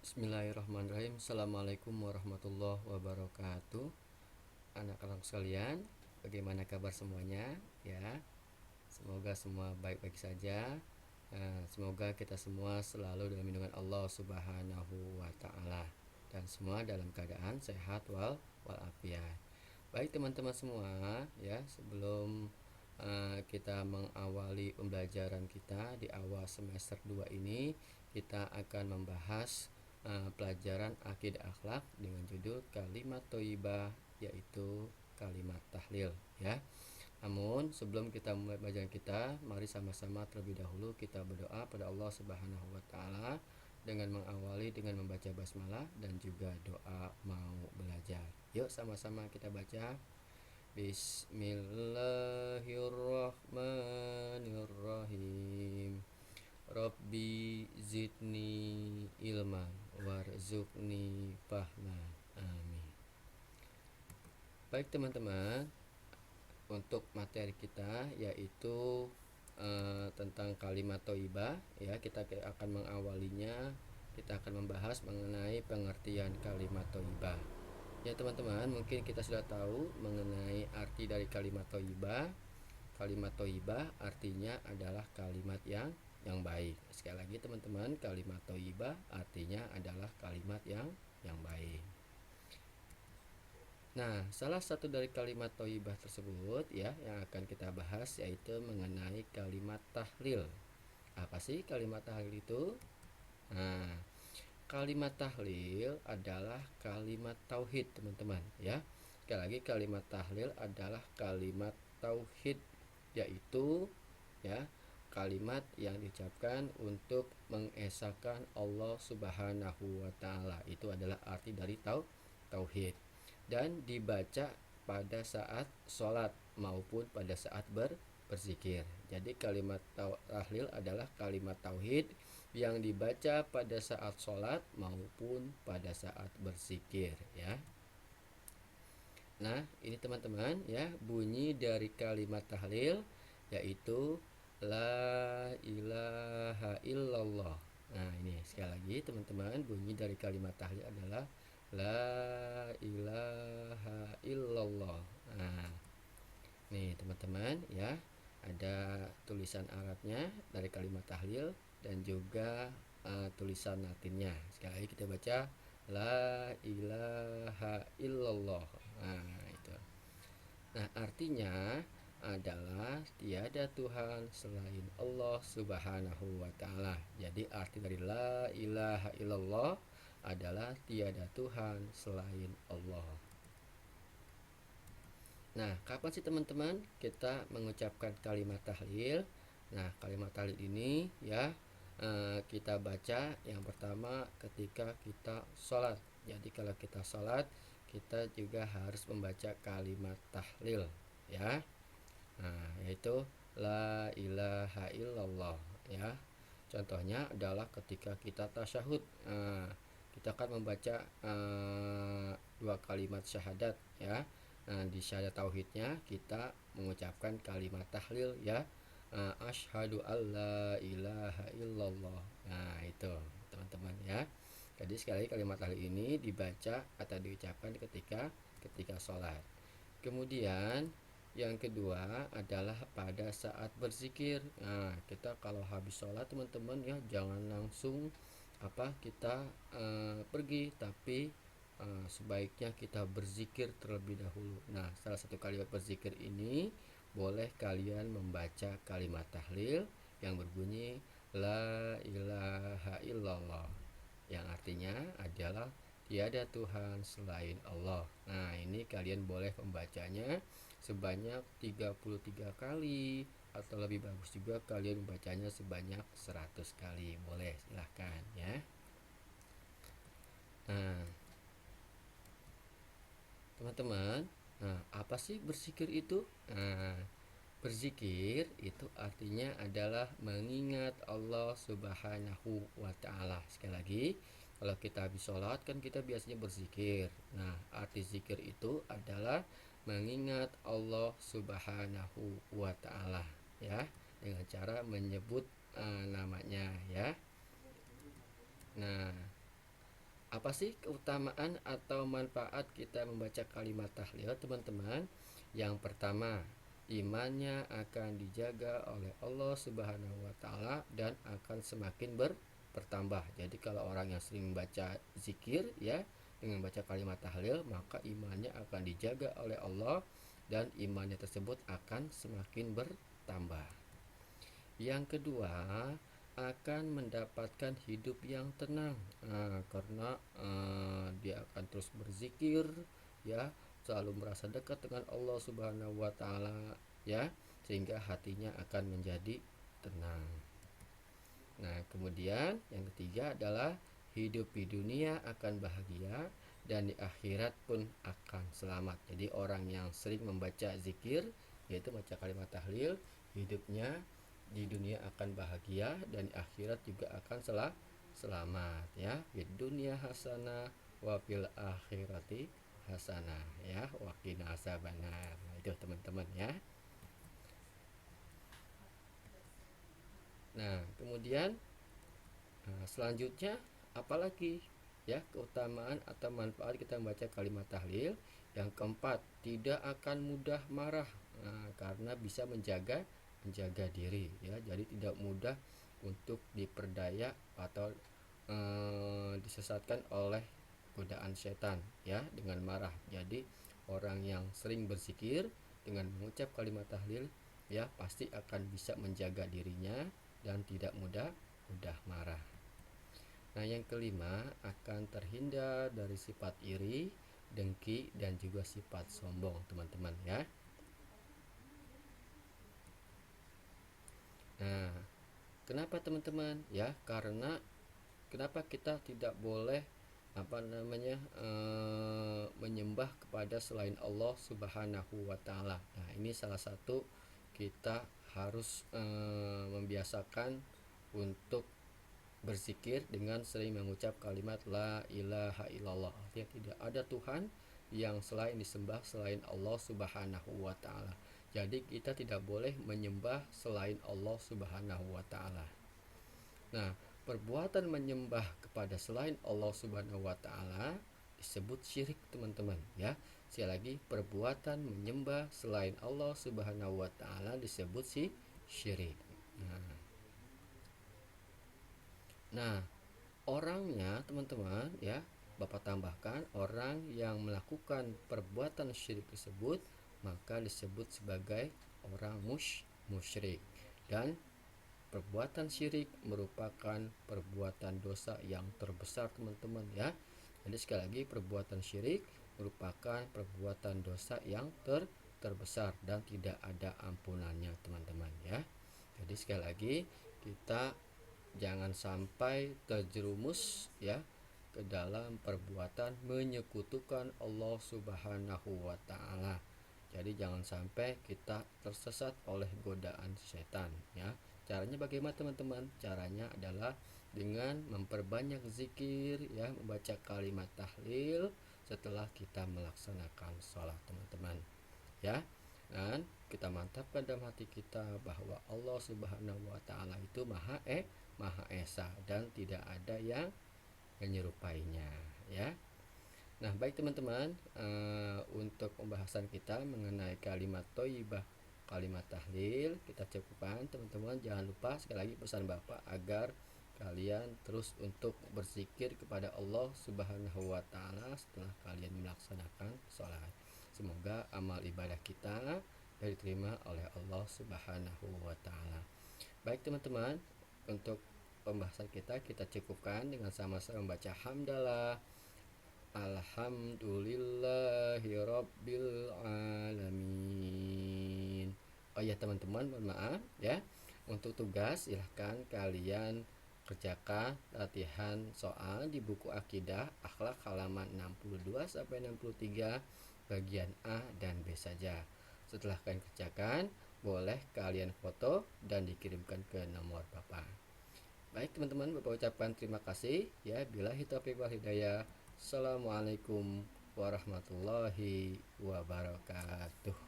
Bismillahirrahmanirrahim. Assalamualaikum warahmatullahi wabarakatuh. Anak-anak sekalian, bagaimana kabar semuanya? Ya, semoga semua baik-baik saja. Semoga kita semua selalu dalam lindungan Allah Subhanahu wa Ta'ala, dan semua dalam keadaan sehat walafiat. Baik teman-teman semua, ya, sebelum kita mengawali pembelajaran kita di awal semester 2 ini, kita akan membahas pelajaran akidah akhlak dengan judul kalimat thayyibah, yaitu kalimat tahlil, ya. Namun sebelum kita mulai pelajaran kita, mari sama-sama terlebih dahulu kita berdoa pada Allah Subhanahu wa Ta'ala dengan mengawali dengan membaca basmalah dan juga doa mau belajar. Yuk sama-sama kita baca. Bismillahirrahmanirrahim. Rabbi zidni ilman warzuqni fahma. Amin. Baik teman-teman, untuk materi kita yaitu tentang kalimat thayyibah, ya, kita akan mengawalinya. Kita akan membahas mengenai pengertian kalimat thayyibah. Ya teman-teman, mungkin kita sudah tahu mengenai arti dari kalimat thayyibah. Kalimat thayyibah artinya adalah kalimat yang baik. Sekali lagi teman-teman, kalimat thayyibah artinya adalah kalimat yang baik. Nah, salah satu dari kalimat thayyibah tersebut, ya, yang akan kita bahas yaitu mengenai kalimat tahlil. Apa sih kalimat tahlil itu? Nah, kalimat tahlil adalah kalimat tauhid, teman-teman, ya. Sekali lagi, kalimat tahlil adalah kalimat tauhid, yaitu, ya, kalimat yang diucapkan untuk mengesahkan Allah Subhanahu wa Ta'ala. Itu adalah arti dari tauhid, dan dibaca pada saat sholat maupun pada saat berzikir. Jadi kalimat tahlil adalah kalimat tauhid yang dibaca pada saat sholat maupun pada saat berzikir, ya. Nah, ini teman-teman, ya, bunyi dari kalimat tahlil yaitu la ilaha illallah. Nah, ini sekali lagi teman-teman, bunyi dari kalimat tahlil adalah la ilaha illallah. Nah, nih teman-teman, ya, ada tulisan Arabnya dari kalimat tahlil dan juga tulisan Latinnya. Sekali lagi kita baca la ilaha illallah. Nah, itu. Nah, artinya adalah tiada Tuhan selain Allah Subhanahu wa Ta'ala. Jadi arti dari la ilaha illallah adalah tiada Tuhan selain Allah. Nah, kapan sih teman-teman kita mengucapkan kalimat tahlil? Nah, kalimat tahlil ini, ya, kita baca yang pertama ketika kita sholat. Jadi kalau kita sholat, kita juga harus membaca kalimat tahlil, ya. Nah, yaitu la ilaha illallah, ya. Contohnya adalah ketika kita tasyahud. Kita akan membaca dua kalimat syahadat, ya. Nah, di syahadat tauhidnya kita mengucapkan kalimat tahlil, ya. Asyhadu alla ilaha illallah. Nah, itu teman-teman, ya. Jadi sekali lagi kalimat tahlil ini dibaca atau diucapkan ketika sholat. Kemudian yang kedua adalah pada saat berzikir. Nah, kita kalau habis sholat teman-teman, ya, jangan langsung kita pergi, tapi sebaiknya kita berzikir terlebih dahulu. Nah, salah satu kalimat berzikir ini boleh kalian membaca kalimat tahlil yang berbunyi la ilaha illallah, yang artinya adalah tiada Tuhan selain Allah. Nah, ini kalian boleh membacanya sebanyak 33 kali, atau lebih bagus juga kalian membacanya sebanyak 100 kali. Boleh, silahkan, ya. Nah, teman-teman, apa sih berzikir itu? Nah, berzikir itu artinya adalah mengingat Allah Subhanahu wa Ta'ala. Sekali lagi, kalau kita habis sholat kan kita biasanya berzikir. Nah, arti zikir itu adalah mengingat Allah Subhanahu wa Ta'ala, ya, dengan cara menyebut namanya, ya. Nah, Apa sih keutamaan atau manfaat kita membaca kalimat tahlil, teman-teman? Yang pertama, imannya akan dijaga oleh Allah Subhanahu wa taala dan akan semakin bertambah. Jadi kalau orang yang sering membaca zikir ya, dengan baca kalimat tahlil, maka imannya akan dijaga oleh Allah dan imannya tersebut akan semakin bertambah. Yang kedua, akan mendapatkan hidup yang tenang, karena dia akan terus berzikir ya, selalu merasa dekat dengan Allah Subhanahu wa taala ya, sehingga hatinya akan menjadi tenang. Nah, kemudian yang ketiga adalah hidup di dunia akan bahagia dan di akhirat pun akan selamat. Jadi orang yang sering membaca zikir, yaitu baca kalimat tahlil, hidupnya di dunia akan bahagia dan di akhirat juga akan selamat ya. Di dunia hasanah wa fil akhirati hasanah ya, wa qina azabannar. Nah, itu teman-teman ya. Nah, kemudian selanjutnya apalagi ya keutamaan atau manfaat kita membaca kalimat tahlil. Yang keempat, tidak akan mudah marah, karena bisa menjaga diri ya. Jadi tidak mudah untuk diperdaya atau disesatkan oleh godaan setan ya dengan marah. Jadi orang yang sering berzikir dengan mengucap kalimat tahlil ya pasti akan bisa menjaga dirinya dan tidak mudah marah. Nah, yang kelima, akan terhindar dari sifat iri, dengki, dan juga sifat sombong, teman-teman ya. Nah, kenapa teman-teman? Ya, karena kenapa kita tidak boleh menyembah kepada selain Allah Subhanahu wa taala. Nah, ini salah satu kita harus membiasakan untuk berzikir dengan sering mengucap kalimat la ilaha illallah. Artinya tidak ada Tuhan yang selain disembah selain Allah Subhanahu wa taala. Jadi kita tidak boleh menyembah selain Allah Subhanahu wa taala. Nah, perbuatan menyembah kepada selain Allah Subhanahu wa taala disebut syirik, teman-teman ya. Sekali lagi, perbuatan menyembah selain Allah Subhanahu wa taala disebut syirik. Nah, orangnya teman-teman ya, Bapak tambahkan, orang yang melakukan perbuatan syirik tersebut maka disebut sebagai orang musyrik. Dan perbuatan syirik merupakan perbuatan dosa yang terbesar, teman-teman ya. Jadi sekali lagi, perbuatan syirik merupakan perbuatan dosa yang terbesar dan tidak ada ampunannya, teman-teman ya. Jadi sekali lagi, kita jangan sampai terjerumus ya ke dalam perbuatan menyekutukan Allah Subhanahu wa taala. Jadi jangan sampai kita tersesat oleh godaan setan ya. Caranya bagaimana, teman-teman? Caranya adalah dengan memperbanyak zikir ya, membaca kalimat tahlil setelah kita melaksanakan sholat, teman-teman ya. Dan kita mantapkan dalam hati kita bahwa Allah Subhanahu wa taala itu Maha Esa dan tidak ada yang menyerupainya ya. Nah, baik teman-teman, untuk pembahasan kita mengenai kalimat thayyibah, kalimat tahlil kita cukupkan, teman-teman. Jangan lupa sekali lagi pesan Bapak agar kalian terus untuk berzikir kepada Allah Subhanahu wa taala setelah kalian melaksanakan sholat. Semoga amal ibadah kita diterima oleh Allah Subhanahu wa taala. Baik teman-teman, untuk pembahasan kita cukupkan dengan sama-sama membaca hamdalah alhamdulillahirabbil alamin. Oh ya teman-teman, mohon maaf ya. Untuk tugas silahkan kalian kerjakan latihan soal di buku akidah akhlak halaman 62 sampai 63 bagian A dan B saja. Setelah kalian kerjakan, boleh kalian foto dan dikirimkan ke nomor Bapak. Baik teman-teman, Bapak ucapkan terima kasih ya. Billahi taufiq wal hidayah. Assalamualaikum warahmatullahi wabarakatuh.